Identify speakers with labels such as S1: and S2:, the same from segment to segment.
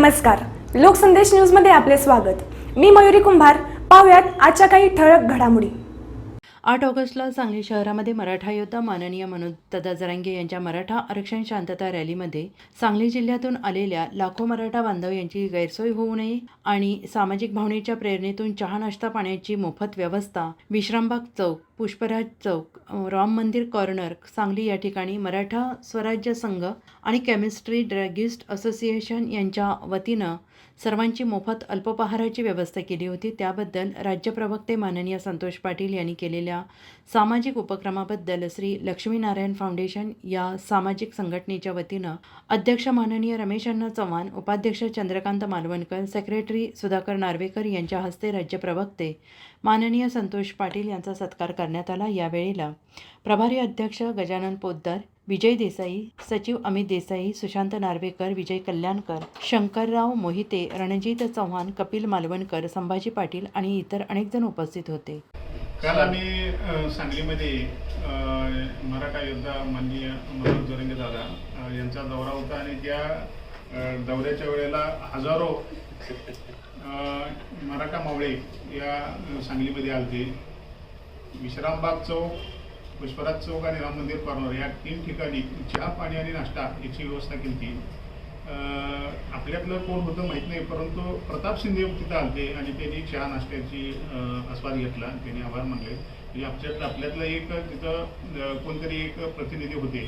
S1: नमस्कार, लोकसंदेश न्यूजमध्ये आपले स्वागत। मी मयुरी कुंभार। पाहूयात आजच्या काही ठळक घडामोडी।
S2: 8 ऑगस्टला सांगली शहरामध्ये मराठा योद्धा माननीय मनोजदादा जरांगे यांच्या मराठा आरक्षण शांतता रॅलीमध्ये सांगली जिल्ह्यातून आलेल्या लाखो मराठा बांधव यांची गैरसोय होऊ नये आणि सामाजिक भावनेच्या प्रेरणेतून चहा नाश्ता पाण्याची मोफत व्यवस्था विश्रामबाग चौक, पुष्पराज चौक, राम मंदिर कॉर्नर सांगली या ठिकाणी मराठा स्वराज्य संघ आणि केमिस्ट्री ड्रॅगिस्ट असोसिएशन यांच्या वतीनं सर्वांची मोफत अल्पोपहाराची व्यवस्था केली होती। त्याबद्दल राज्य प्रवक्ते माननीय संतोष पाटील यांनी केलेल्या सामाजिक उपक्रमाबद्दल श्री लक्ष्मीनारायण फाउंडेशन या सामाजिक संघटनेच्या वतीनं अध्यक्ष माननीय रमेश अण्णा चव्हाण, उपाध्यक्ष चंद्रकांत मालवणकर, सेक्रेटरी सुधाकर नार्वेकर यांच्या हस्ते राज्य प्रवक्ते माननीय संतोष पाटील यांचा सत्कार करण्यात आला। यावेळेला प्रभारी अध्यक्ष गजानन पोद्दार, विजय देसाई, सचिव अमित देसाई, सुशांत नार्वेकर, विजय कल्याणकर, शंकरराव मोहिते, रणजित चव्हाण, कपिल मालवणकर, संभाजी पाटील आणि इतर अनेक जण उपस्थित होते।
S3: काल आम्ही सांगलीमध्ये मराठा योद्धा माननीय मनोज जरांगे दादा यांचा दौरा होता आणि त्या दौऱ्याच्या वेळेला हजारो मराठा मावळे या सांगलीमध्ये आलते। विश्रामबाग चौक, पुष्पराज चौक आणि राम मंदिर कॉर्नर या 3 ठिकाणी चहा पाणी आणि नाश्ता याची व्यवस्था केली। आपल्यातलं कोण होतं माहीत नाही, परंतु प्रताप शिंदे तिथं आलते आणि त्यांनी चहा नाश्त्याची आस्वाद घेतला। त्यांनी आभार मानले। म्हणजे आपल्यातलं एक तिथं कोणतरी एक प्रतिनिधी होते।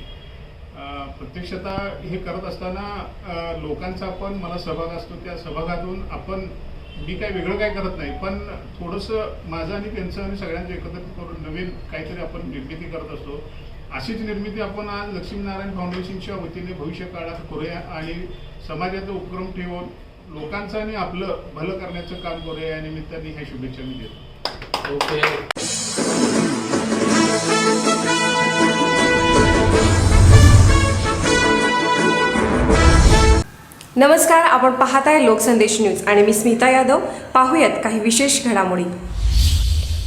S3: प्रत्यक्षतः हे करत असताना लोकांचा पण मला सहभाग असतो। त्या सहभागातून आपण मी काय वेगळं काय करत नाही, पण थोडंसं माझं आणि त्यांचं आणि सगळ्यांचं एकत्रित करून नवीन काहीतरी आपण निर्मिती करत असतो। अशीच निर्मिती आपण आज लक्ष्मीनारायण फाउंडेशनच्या वतीने भविष्य काळात करूया आणि समाजाचा उपक्रम ठेवून लोकांचं आणि आपलं भलं करण्याचं काम करूया। या निमित्ताने ह्या शुभेच्छा मी देतो।
S1: नमस्कार, आपण पाहताय लोकसंदेश न्यूज आणि मी स्मिता यादव। पाहूयात काही विशेष घडामोडी।